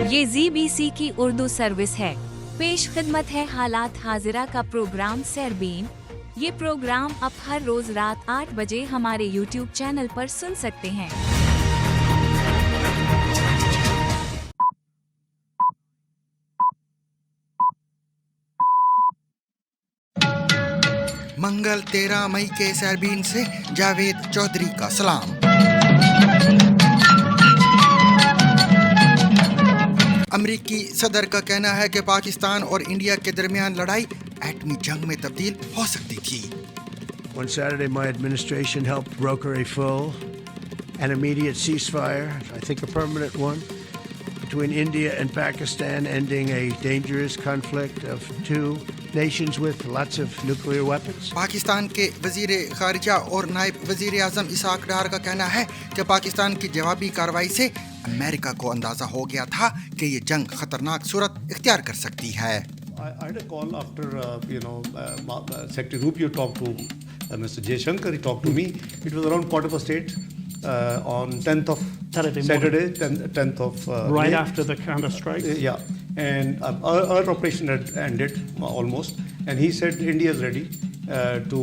ये ZBC की Urdu service है। पेश खिदमत है हालात हाजिरा का प्रोग्राम सरबीन। ये प्रोग्राम आप हर रोज रात 8 बजे हमारे YouTube चैनल पर सुन सकते हैं। मंगल 13 मई के सरबीन से जावेद चौधरी का सलाम। अमरीकी सदर का कहना है कि पाकिस्तान और इंडिया के दरमियान लड़ाई एटमी जंग में तब्दील हो सकती थी। On Saturday, my administration helped broker a full and immediate ceasefire, I think a permanent one, between India and Pakistan, ending a dangerous conflict of two nations with lots of nuclear weapons. Pakistan के वजीर खारिजा और नायब वजीर आजम Isaac डार का कहना है कि पाकिस्तान की जवाबी कार्रवाई से अमेरिका को अंदाजा हो गया था कि ये जंग खतरनाक सूरत इख्तियार कर सकती है। I had a call after Secretary Rubio talked to Mr. Jaishankar. He talked to me. It was around 8:15 on 10th of Saturday, 10th of right May. after the counter strike. Yeah, and our operation had ended almost, and he said India is ready to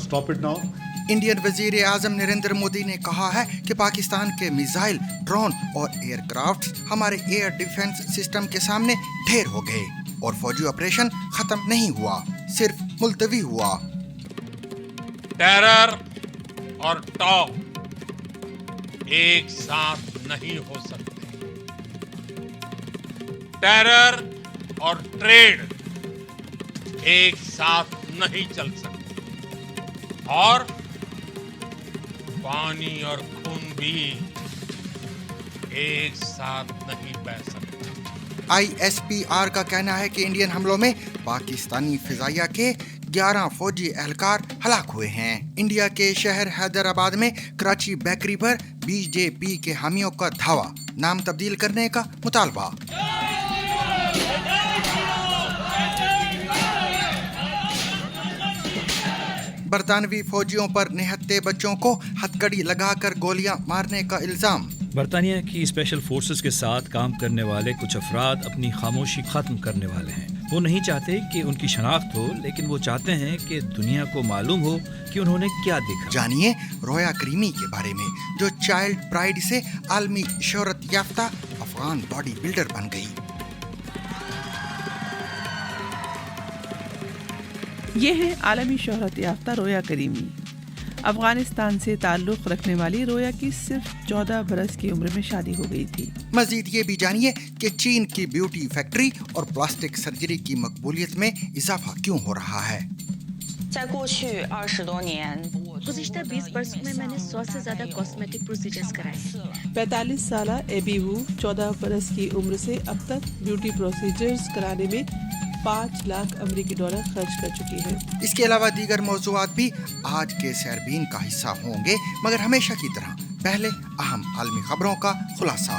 stop it now. Indian वजीर आजम नरेंद्र मोदी ने कहा है कि पाकिस्तान के missile, drone और aircraft हमारे air defence system के सामने ढेर हो गए और फौजी ऑपरेशन खत्म नहीं हुआ, सिर्फ मुलतवी हुआ। टेरर और टॉक एक साथ नहीं हो सकते। टेरर और ट्रेड एक साथ नहीं चल सकते और पानी और खून भी एक साथ नहीं बह सकते। ISPR का कहना है कि इंडियन हमलों में पाकिस्तानी फिजाइया के 11 फौजी एहलकार हलाक हुए हैं। इंडिया के शहर हैदराबाद में कराची बेकरी पर BJP के हामियों का धावा, नाम तब्दील करने का मुतालबा। बरतानवी फौजियों पर निहत्थे बच्चों को हथकड़ी लगाकर गोलियां मारने का इल्जाम। बरतानिया की स्पेशल फोर्सेस के साथ काम करने वाले कुछ अफराद अपनी खामोशी खत्म करने वाले हैं। वो नहीं चाहते कि उनकी शनाख्त हो, लेकिन वो चाहते हैं कि दुनिया को मालूम हो कि उन्होंने क्या देखा। जानिए रोया करीमी के बारे में, जो चाइल्ड प्राइड से आलमी शोहरत याफ्ता अफगान बॉडी बिल्डर बन गई। ये है आलमी शोहरत याफ्ता रोया करीमी। अफगानिस्तान से ताल्लुक़ रखने वाली रोया की सिर्फ 14 बरस की उम्र में शादी हो गई थी। मजीद ये भी जानिए कि चीन की ब्यूटी फैक्ट्री और प्लास्टिक सर्जरी की मकबूलियत में इजाफा क्यों हो रहा है। गुज़िश्ता 20 वर्षों में मैंने 100 से ज़्यादा कॉस्मेटिक प्रोसीजर्स कराए। 45 साला एबी वू 14 बरस की उम्र से अब तक ब्यूटी प्रोसीजर्स कराने में 5 लाख अमेरिकी डॉलर खर्च कर चुकी है। इसके अलावा दीगर मौज़ूआत भी आज के सरबीन का हिस्सा होंगे, मगर हमेशा की तरह पहले अहम आलमी खबरों का खुलासा।